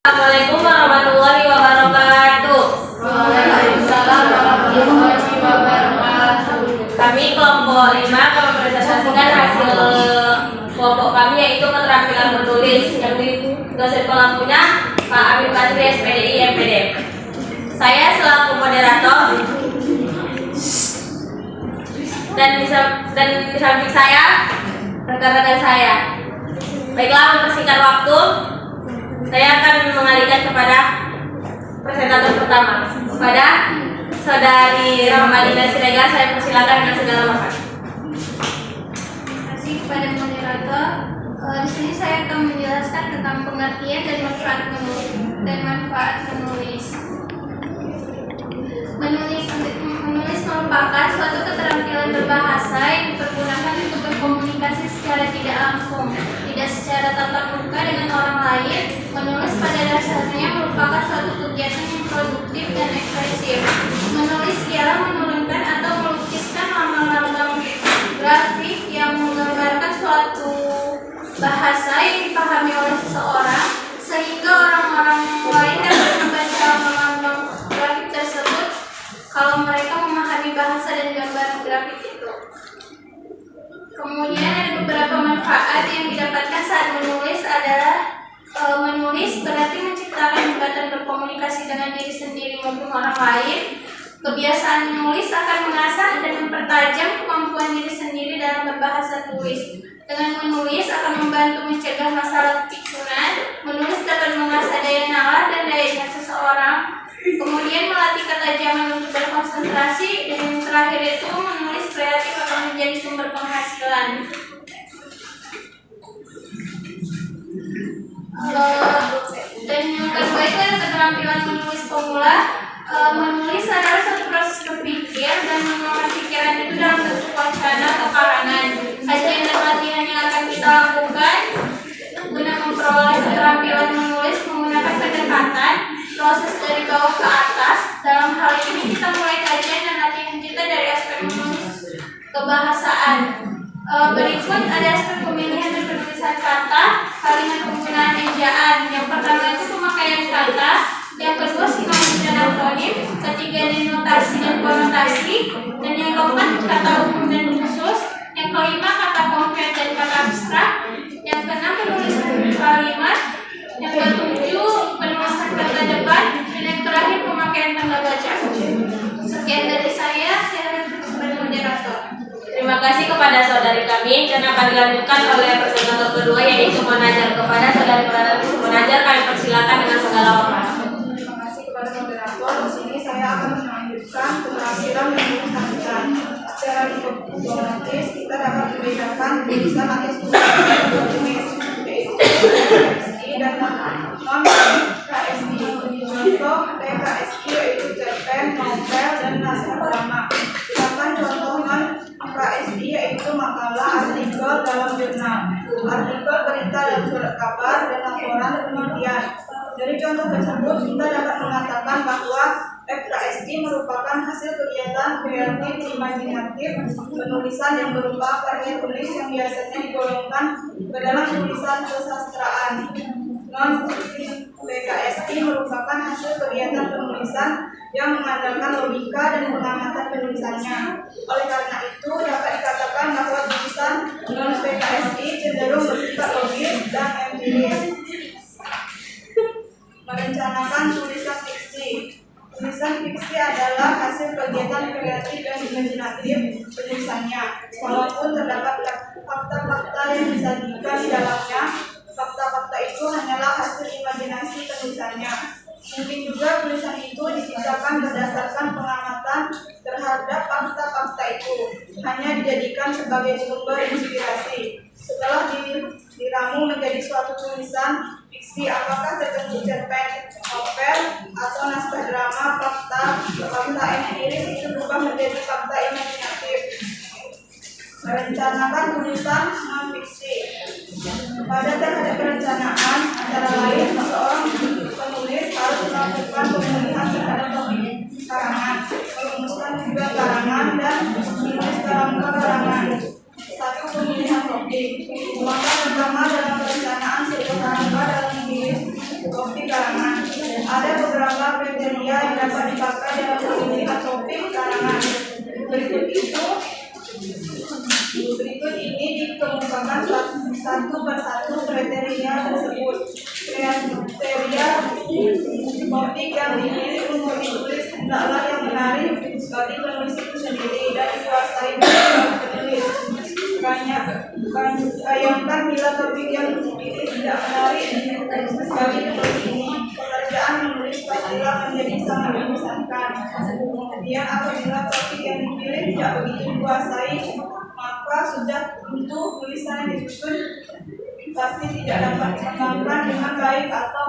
Assalamualaikum warahmatullahi wabarakatuh. Waalaikumsalam warahmatullahi wabarakatuh. Kami kelompok 5 akan mempresentasikan hasil kelompok kami, yaitu keterampilan menulis yang dosen pelakunya Pak Amin Fadri, SPDI MPD. Saya selaku moderator dan di samping saya rekan-rekan saya. Baiklah, mempersingkat waktu, saya akan mengalihkan kepada presentator pertama, kepada Saudari Rahmadina Siregar. Saya persilakan dengan segala hormat. Terima kasih kepada moderator. Di sini saya akan menjelaskan tentang pengertian dan manfaat menulis. Menulis merupakan suatu keterampilan berbahasa yang dipergunakan untuk berkomunikasi secara tidak langsung, tidak secara tatap muka dengan orang lain. Menulis pada dasarnya merupakan suatu kegiatan yang produktif dan ekspresif. Menulis ialah menurunkan atau melukiskan lambang-lambang grafik yang menggambarkan suatu bahasa yang dipahami oleh seseorang, sehingga orang-orang lain dapat membaca lambang-lambang grafik tersebut kalau mereka memahami bahasa dan gambar grafik itu. Kemudian ada beberapa manfaat yang didapatkan saat menulis adalah menulis berarti menciptakan jembatan berkomunikasi dengan diri sendiri maupun orang lain. Kebiasaan menulis akan mengasah dan mempertajam kemampuan diri sendiri dalam berbahasa tulis. Dengan menulis akan membantu mencegah masalah pikiran. Menulis dapat mengasah daya nalar dan daya ingat seseorang. Kemudian melatih ketajaman untuk berkonsentrasi, dan yang terakhir itu menulis kreatif akan menjadi sumber penghasilan. Dan yang kedua itu adalah keterampilan menulis pemula. Menulis adalah satu proses berpikir dan mengolah pikiran itu dalam bentuk wacana atau karangan. Kajian dan latihan yang akan kita lakukan guna memperoleh keterampilan menulis menggunakan pendekatan proses dari bawah ke atas. Dalam hal ini kita mulai kajian dan latihan kita dari aspek menulis kebahasaan. Berikut ada aspek pemilihan dan penulisan kata, kalimat penggunaan ejaan. Yang pertama itu pemakaian kata, yang kedua sinonim dan antonim, ketiga denotasi dan konotasi, dan yang keempat kata umum dan khusus, yang kelima kata konkret dan kata abstrak, yang keenam penulisan kalimat, yang ketujuh penulisan kata depan, dan yang terakhir pemakaian tanda baca. Sekian dari saya sebagai moderator. Terima kasih kepada saudari kami, dan akan dilanjutkan oleh presentator kedua, yaitu Monajar. Kepada saudari Monajar kami persilakan dengan segala hormat. Terima kasih kepada moderator. Di sini saya akan melanjutkan keterampilan menulis harian. Secara diplomatis kita dapat membedakan tulisan atas tulis, yaitu KSI dan non-KSI. Contoh KSI yaitu cerpen, novel, dan naskah drama. Sedangkan contoh non-KSI yaitu makalah, artikel dalam jurnal, artikel berita dan surat kabar, dan laporan penelitian. Dari contoh tersebut kita dapat mengatakan bahwa FKSI merupakan hasil kegiatan kreatif imajinatif penulisan yang berupa karya tulis yang biasanya digolongkan ke dalam tulisan kesastraan. Non-PKSI merupakan hasil kegiatan penulisan yang mengandalkan logika dan pengamatan penulisannya. Oleh karena itu dapat dikatakan bahwa tulisan non-PKSI cenderung bersifat logis dan empiris. Merencanakan tulisan fiksi. Tulisan fiksi adalah hasil kegiatan kreatif dan imajinatif penulisannya. Walaupun terdapat fakta-fakta yang disajikan di dalamnya, fakta-fakta itu hanyalah hasil imajinasi penulisannya. Mungkin juga tulisan itu diciptakan berdasarkan pengamatan terhadap fakta-fakta itu, hanya dijadikan sebagai sumber inspirasi. Setelah diramu menjadi suatu tulisan fiksi, apakah terbentuk cerpen, novel, atau naskah drama, fakta empiris itu berubah menjadi fakta imajinatif. Merencanakan tulisan non-fiksi. Pada terhadap perencanaan, antara lain seorang penulis harus melakukan pemulihan terhadap topik karangan, merumuskan juga karangan, dan menulis dalam karangan. Satu pemilihan topik. Langkah pertama dalam perencanaan sederhana dalam menulis topik karangan Ada beberapa kriteria yang dapat dipakai dalam pemilihan topik karangan. Berikut ini dikemukakan satu persatu kriteria tersebut. Kriteria topik yang dipilih untuk ditulis hendaklah yang menarik bagi penulis itu sendiri dan dikuasai oleh penulis. Bayangkan bila topik yang dipilih tidak menarik bagi penulis ini, pekerjaan menulis pastilah menjadi sangat membosankan. Kemudian apabila topik yang dipilih tidak begitu dikuasai, maka sudah tentu tulisan yang disusun pasti tidak dapat dikembangkan dengan baik atau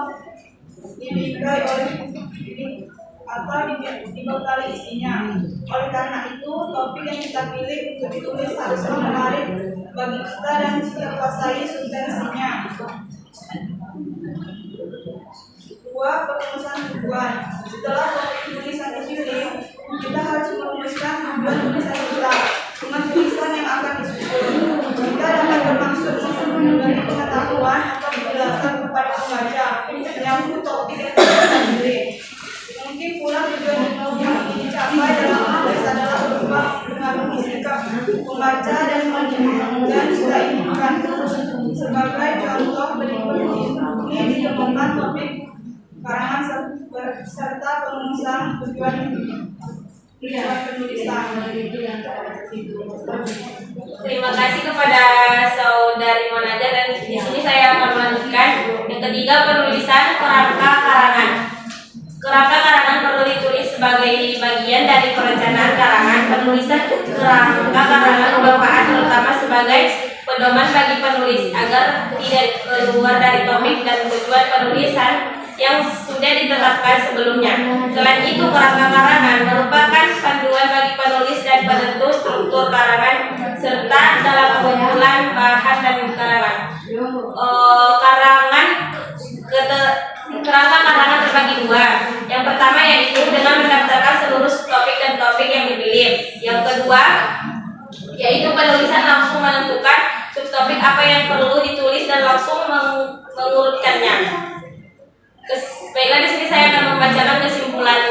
dibingkai oleh atau dibekali isinya. Oleh karena itu, topik yang kita pilih untuk ditulis haruslah menarik bagi kita dan dikuasai substansinya. 2. Perumusan tujuan. Setelah topik tulisan dipilih, kita harus merumuskan tujuan tulisan kita dengan tulisan yang akan disusun. Kita dapat bermaksud memberi pengetahuan atau penjelasan kepada pembaca menyangkut topik yang kita pilih. Mungkin pula tujuan yang ingin dicapai dalam menulis adalah berupa mempengaruhi sikap pembaca dan tidak inginkan. Sebagai contoh berikut ini ditemukan topik karangan serta perumusan tujuan penulisan. Terima kasih kepada saudari Monaja, dan di sini saya akan melanjutkan yang ketiga, penulisan kerangka karangan. Kerangka karangan perlu ditulis sebagai bagian dari perencanaan karangan. Penulisan kerangka karangan bermanfaat terutama sebagai pedoman bagi penulis agar tidak keluar dari topik dan tujuan penulisan yang sudah ditetapkan sebelumnya. Selain itu, kerangka karangan merupakan panduan bagi penulis dan penentu struktur karangan serta dalam pengumpulan bahan dan karangan. Kerangka karangan terbagi dua. Yang pertama yaitu dengan mendaftarkan seluruh topik dan topik yang dipilih. Yang kedua yaitu penulisan langsung menentukan subtopik apa yang perlu ditulis dan langsung mengurutkannya. Baiklah, di sini saya akan membacakan kesimpulan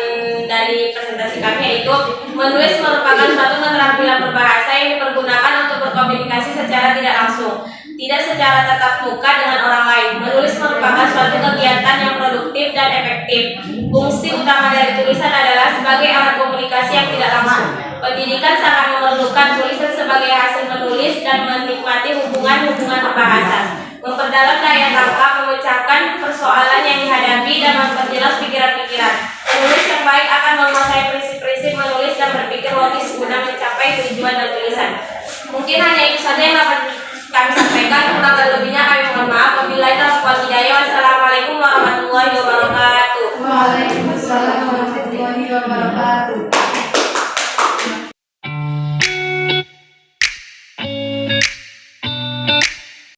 dari presentasi kami, yaitu menulis merupakan suatu keterampilan berbahasa yang dipergunakan untuk berkomunikasi secara tidak langsung, tidak secara tatap muka dengan orang lain. Menulis merupakan suatu kegiatan yang produktif dan efektif. Fungsi utama dari tulisan adalah sebagai alat komunikasi yang tidak langsung. Pendidikan sangat memerlukan tulisan sebagai hasil menulis dan menikmati hubungan-hubungan berbahasa, memperdalam daya tangkap, memecahkan persoalan yang dihadapi, dan memperjelas pikiran-pikiran. Penulis yang baik akan menguasai prinsip-prinsip menulis dan berpikir logis guna mencapai tujuan dan tulisan. Mungkin hanya itu saja yang dapat kami sampaikan. Kurang lebihnya kami mohon maaf. Wabillahi taufiq wal hidayah. Wassalamualaikum warahmatullahi wabarakatuh.